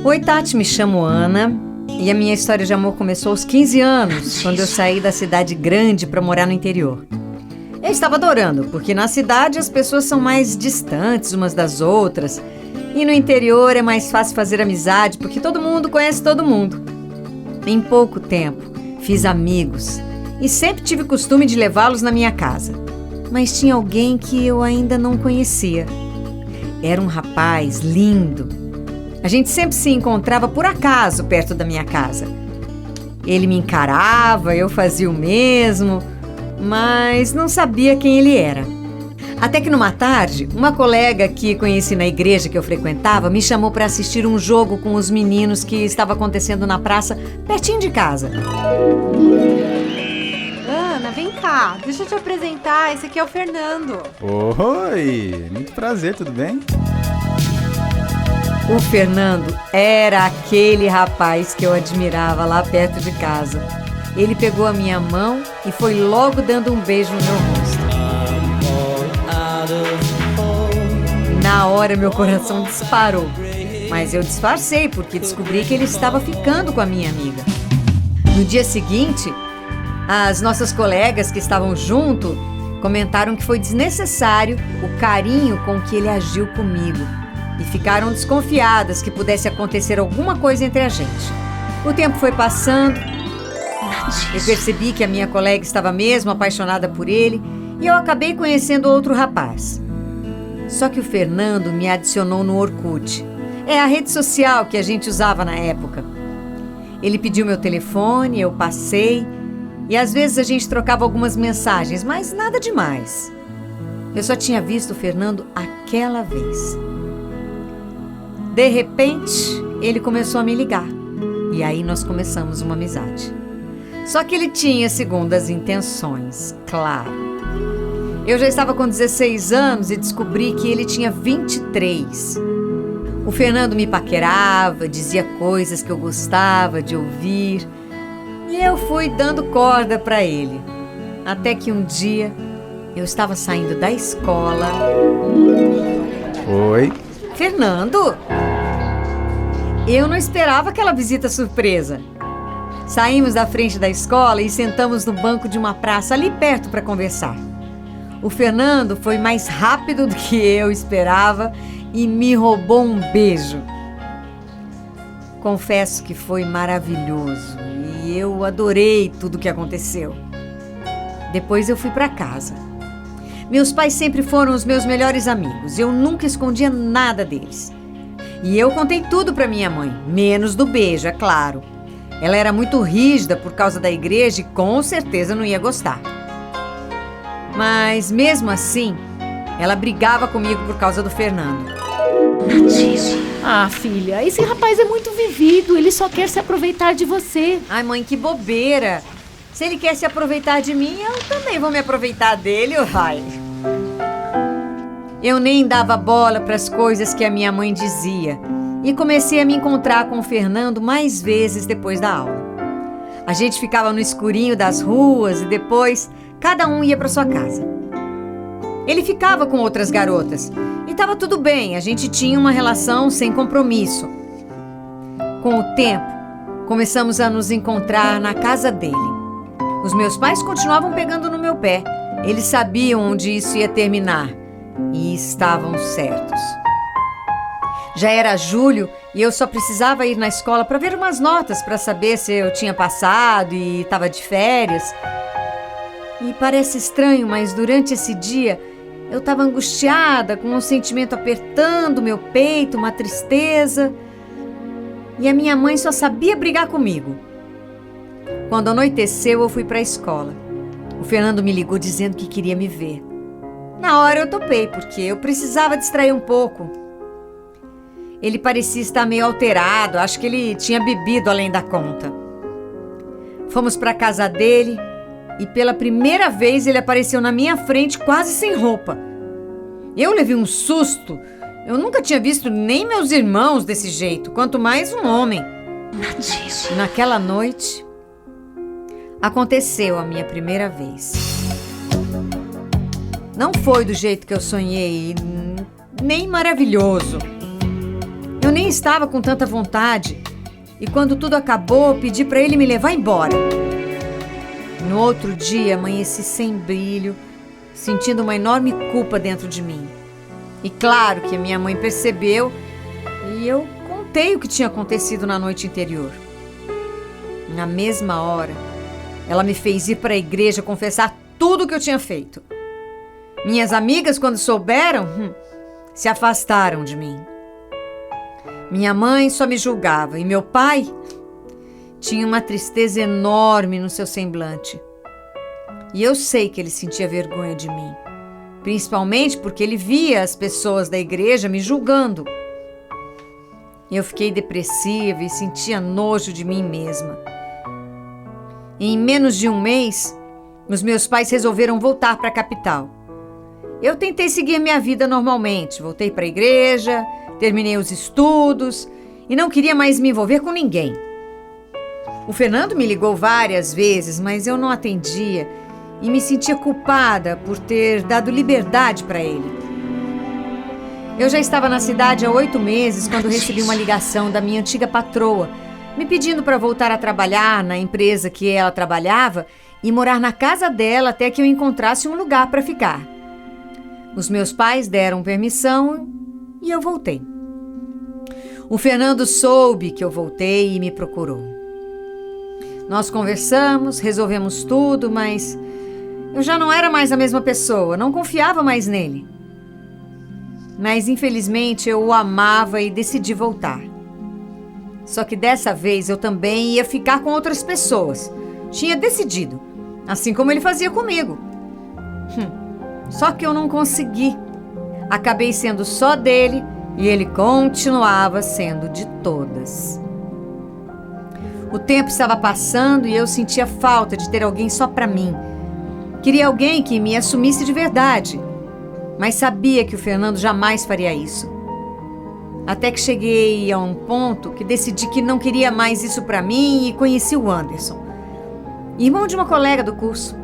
Oi, Tati, me chamo Ana e a minha história de amor começou aos 15 anos, quando eu saí da cidade grande para morar no interior. Eu estava adorando, porque na cidade as pessoas são mais distantes umas das outras e no interior é mais fácil fazer amizade, porque todo mundo conhece todo mundo. Em pouco tempo, fiz amigos e sempre tive costume de levá-los na minha casa. Mas tinha alguém que eu ainda não conhecia. Era um rapaz lindo. A gente sempre se encontrava por acaso perto da minha casa. Ele me encarava, eu fazia o mesmo, mas não sabia quem ele era. Até que numa tarde, uma colega que conheci na igreja que eu frequentava me chamou para assistir um jogo com os meninos que estava acontecendo na praça pertinho de casa. Ana, vem cá, deixa eu te apresentar, esse aqui é o Fernando. Oi, muito prazer, tudo bem? O Fernando era aquele rapaz que eu admirava lá perto de casa. Ele pegou a minha mão e foi logo dando um beijo no meu rosto. Na hora meu coração disparou, mas eu disfarcei porque descobri que ele estava ficando com a minha amiga. No dia seguinte, as nossas colegas que estavam junto comentaram que foi desnecessário o carinho com que ele agiu comigo e ficaram desconfiadas que pudesse acontecer alguma coisa entre a gente. O tempo foi passando, eu percebi que a minha colega estava mesmo apaixonada por ele e eu acabei conhecendo outro rapaz. Só que o Fernando me adicionou no Orkut. É a rede social que a gente usava na época. Ele pediu meu telefone, eu passei e às vezes a gente trocava algumas mensagens, mas nada demais. Eu só tinha visto o Fernando aquela vez. De repente, ele começou a me ligar. E aí nós começamos uma amizade. Só que ele tinha segundas intenções, claro. Eu já estava com 16 anos e descobri que ele tinha 23. O Fernando me paquerava, dizia coisas que eu gostava de ouvir. E eu fui dando corda para ele. Até que um dia, eu estava saindo da escola. Oi. Fernando? Eu não esperava aquela visita surpresa. Saímos da frente da escola e sentamos no banco de uma praça ali perto para conversar. O Fernando foi mais rápido do que eu esperava e me roubou um beijo. Confesso que foi maravilhoso e eu adorei tudo o que aconteceu. Depois eu fui para casa. Meus pais sempre foram os meus melhores amigos. Eu nunca escondia nada deles. E eu contei tudo para minha mãe, menos do beijo, é claro. Ela era muito rígida por causa da igreja e com certeza não ia gostar. Mas mesmo assim, ela brigava comigo por causa do Fernando. Ah, filha, esse rapaz é muito vivido, ele só quer se aproveitar de você. Ai, mãe, que bobeira. Se ele quer se aproveitar de mim, eu também vou me aproveitar dele, uai. Eu nem dava bola para as coisas que a minha mãe dizia e comecei a me encontrar com o Fernando mais vezes depois da aula. A gente ficava no escurinho das ruas e depois cada um ia para sua casa. Ele ficava com outras garotas e estava tudo bem, a gente tinha uma relação sem compromisso. Com o tempo, começamos a nos encontrar na casa dele. Os meus pais continuavam pegando no meu pé. Eles sabiam onde isso ia terminar e estavam certos. Já era julho e eu só precisava ir na escola para ver umas notas para saber se eu tinha passado e estava de férias. E parece estranho, mas durante esse dia eu estava angustiada, com um sentimento apertando meu peito, uma tristeza. E a minha mãe só sabia brigar comigo. Quando anoiteceu, eu fui para a escola. O Fernando me ligou dizendo que queria me ver. Na hora eu topei, porque eu precisava distrair um pouco. Ele parecia estar meio alterado, acho que ele tinha bebido além da conta. Fomos para a casa dele e pela primeira vez ele apareceu na minha frente quase sem roupa. Eu levei um susto. Eu nunca tinha visto nem meus irmãos desse jeito, quanto mais um homem. Naquela noite, aconteceu a minha primeira vez. Não foi do jeito que eu sonhei, nem maravilhoso. Eu nem estava com tanta vontade e quando tudo acabou, pedi para ele me levar embora. No outro dia, amanheci sem brilho, sentindo uma enorme culpa dentro de mim. E claro que a minha mãe percebeu e eu contei o que tinha acontecido na noite anterior. Na mesma hora, ela me fez ir para a igreja confessar tudo o que eu tinha feito. Minhas amigas, quando souberam, se afastaram de mim. Minha mãe só me julgava e meu pai tinha uma tristeza enorme no seu semblante. E eu sei que ele sentia vergonha de mim, principalmente porque ele via as pessoas da igreja me julgando. Eu fiquei depressiva e sentia nojo de mim mesma. Em menos de um mês, os meus pais resolveram voltar para a capital. Eu tentei seguir minha vida normalmente, voltei para a igreja, terminei os estudos e não queria mais me envolver com ninguém. O Fernando me ligou várias vezes, mas eu não atendia e me sentia culpada por ter dado liberdade para ele. Eu já estava na cidade há 8 meses quando recebi uma ligação da minha antiga patroa, me pedindo para voltar a trabalhar na empresa que ela trabalhava e morar na casa dela até que eu encontrasse um lugar para ficar. Os meus pais deram permissão e eu voltei. O Fernando soube que eu voltei e me procurou. Nós conversamos, resolvemos tudo, mas eu já não era mais a mesma pessoa, não confiava mais nele. Mas infelizmente eu o amava e decidi voltar. Só que dessa vez eu também ia ficar com outras pessoas. Tinha decidido, assim como ele fazia comigo. Só que eu não consegui. Acabei sendo só dele e ele continuava sendo de todas. O tempo estava passando e eu sentia falta de ter alguém só para mim. Queria alguém que me assumisse de verdade, mas sabia que o Fernando jamais faria isso. Até que cheguei a um ponto que decidi que não queria mais isso para mim e conheci o Anderson, irmão de uma colega do curso.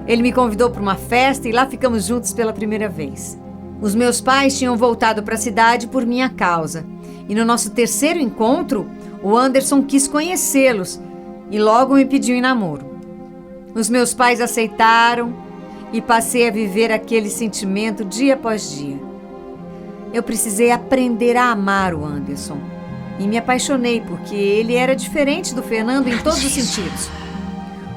Ele me convidou para uma festa e lá ficamos juntos pela primeira vez. Os meus pais tinham voltado para a cidade por minha causa. E no nosso terceiro encontro, o Anderson quis conhecê-los e logo me pediu em namoro. Os meus pais aceitaram e passei a viver aquele sentimento dia após dia. Eu precisei aprender a amar o Anderson e me apaixonei porque ele era diferente do Fernando em todos os sentidos.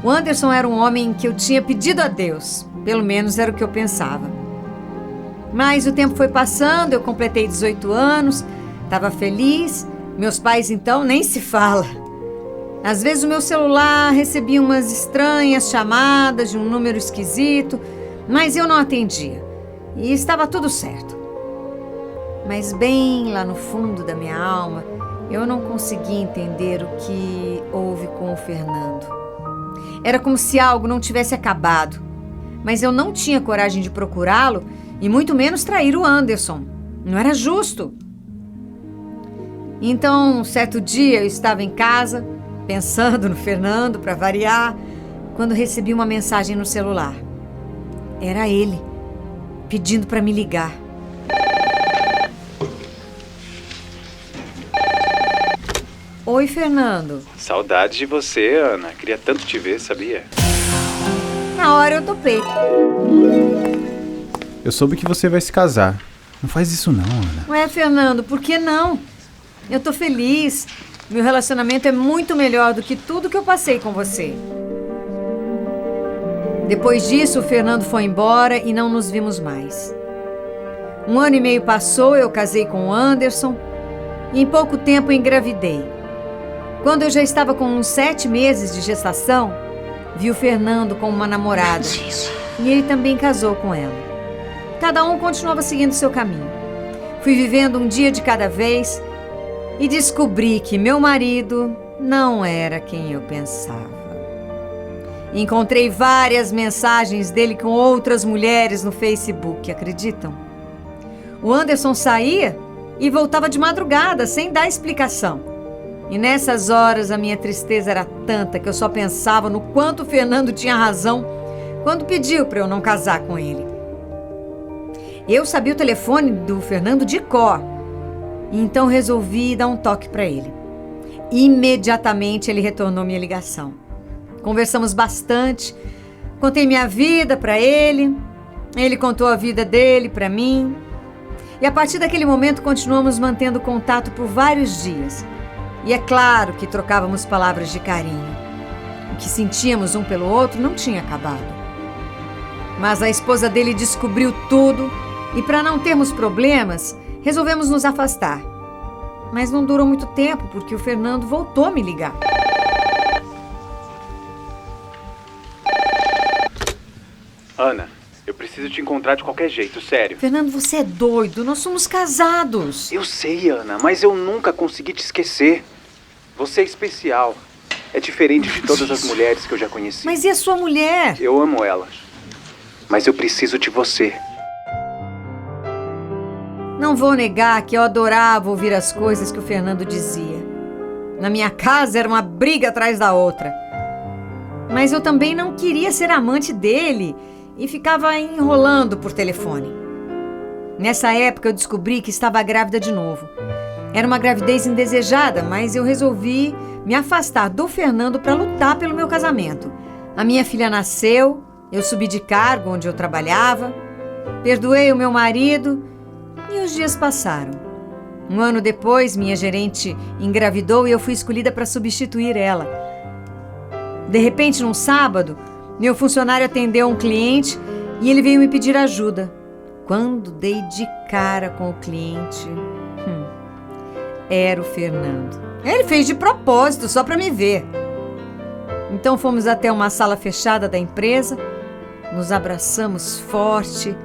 O Anderson era um homem que eu tinha pedido a Deus, pelo menos era o que eu pensava. Mas o tempo foi passando, eu completei 18 anos, estava feliz, meus pais então nem se fala. Às vezes o meu celular recebia umas estranhas chamadas de um número esquisito, mas eu não atendia e estava tudo certo. Mas bem lá no fundo da minha alma, eu não conseguia entender o que houve com o Fernando. Era como se algo não tivesse acabado, mas eu não tinha coragem de procurá-lo e muito menos trair o Anderson. Não era justo. Então, um certo dia eu estava em casa, pensando no Fernando para variar, quando recebi uma mensagem no celular. Era ele, pedindo para me ligar. Oi, Fernando. Saudade de você, Ana. Queria tanto te ver, sabia? Na hora eu topei. Eu soube que você vai se casar. Não faz isso não, Ana. Ué, Fernando, por que não? Eu tô feliz. Meu relacionamento é muito melhor do que tudo que eu passei com você. Depois disso, o Fernando foi embora e não nos vimos mais. 1 ano e meio passou, eu casei com o Anderson e em pouco tempo engravidei. Quando eu já estava com uns 7 meses de gestação, vi o Fernando com uma namorada e ele também casou com ela. Cada um continuava seguindo seu caminho. Fui vivendo um dia de cada vez e descobri que meu marido não era quem eu pensava. Encontrei várias mensagens dele com outras mulheres no Facebook, acreditam? O Anderson saía e voltava de madrugada, sem dar explicação. E nessas horas a minha tristeza era tanta que eu só pensava no quanto o Fernando tinha razão quando pediu para eu não casar com ele. Eu sabia o telefone do Fernando de cor E então resolvi dar um toque para ele. Imediatamente ele retornou minha ligação. Conversamos bastante, contei minha vida para ele, ele contou a vida dele para mim. E a partir daquele momento continuamos mantendo contato por vários dias. E é claro que trocávamos palavras de carinho. O que sentíamos um pelo outro não tinha acabado. Mas a esposa dele descobriu tudo e, para não termos problemas, resolvemos nos afastar. Mas não durou muito tempo porque o Fernando voltou a me ligar. Ana, eu preciso te encontrar de qualquer jeito, sério. Fernando, você é doido. Nós somos casados. Eu sei, Ana, mas eu nunca consegui te esquecer. Você é especial. É diferente de todas as mulheres que eu já conheci. Mas e a sua mulher? Eu amo elas. Mas eu preciso de você. Não vou negar que eu adorava ouvir as coisas que o Fernando dizia. Na minha casa era uma briga atrás da outra. Mas eu também não queria ser amante dele e ficava enrolando por telefone. Nessa época eu descobri que estava grávida de novo. Era uma gravidez indesejada, mas eu resolvi me afastar do Fernando para lutar pelo meu casamento. A minha filha nasceu, eu subi de cargo onde eu trabalhava, perdoei o meu marido e os dias passaram. Um ano depois, minha gerente engravidou e eu fui escolhida para substituir ela. De repente, num sábado, meu funcionário atendeu um cliente e ele veio me pedir ajuda. Quando dei de cara com o cliente, era o Fernando. Ele fez de propósito, só para me ver. Então fomos até uma sala fechada da empresa, nos abraçamos forte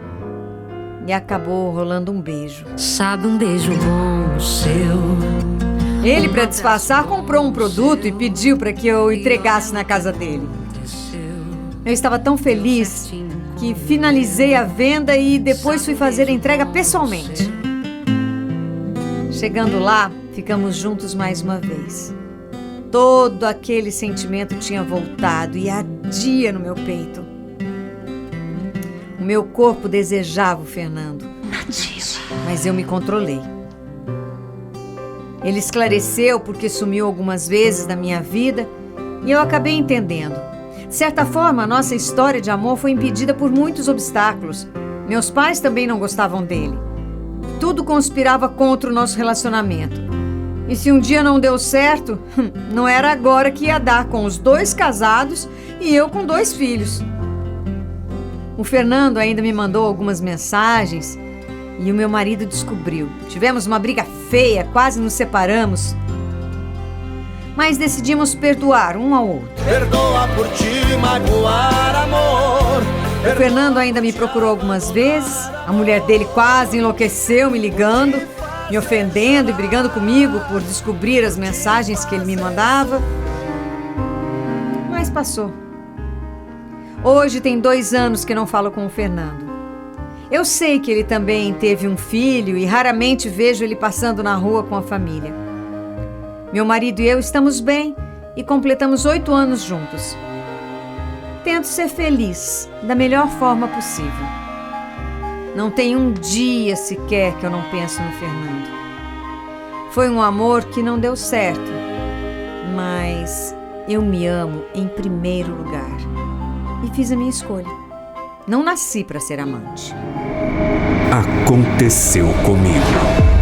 e acabou rolando um beijo. Sabe, um beijo bom seu. Ele, para disfarçar, comprou um produto e pediu para que eu entregasse na casa dele. Eu estava tão feliz que finalizei a venda e depois fui fazer a entrega pessoalmente. Chegando lá, ficamos juntos mais uma vez. Todo aquele sentimento tinha voltado e ardia no meu peito. O meu corpo desejava o Fernando, mas eu me controlei. Ele esclareceu porque sumiu algumas vezes da minha vida e eu acabei entendendo. De certa forma, a nossa história de amor foi impedida por muitos obstáculos. Meus pais também não gostavam dele. Tudo conspirava contra o nosso relacionamento. E se um dia não deu certo, não era agora que ia dar, com os dois casados e eu com 2 filhos. O Fernando ainda me mandou algumas mensagens e o meu marido descobriu. Tivemos uma briga feia, quase nos separamos. Mas decidimos perdoar um ao outro. Perdoa por te magoar, amor. O Fernando ainda me procurou algumas vezes. A mulher dele quase enlouqueceu me ligando, me ofendendo e brigando comigo por descobrir as mensagens que ele me mandava. Mas passou. Hoje tem 2 anos que não falo com o Fernando. Eu sei que ele também teve um filho e raramente vejo ele passando na rua com a família. Meu marido e eu estamos bem e completamos 8 anos juntos. Tento ser feliz da melhor forma possível. Não tem um dia sequer que eu não penso no Fernando. Foi um amor que não deu certo, mas eu me amo em primeiro lugar e fiz a minha escolha. Não nasci para ser amante. Aconteceu comigo.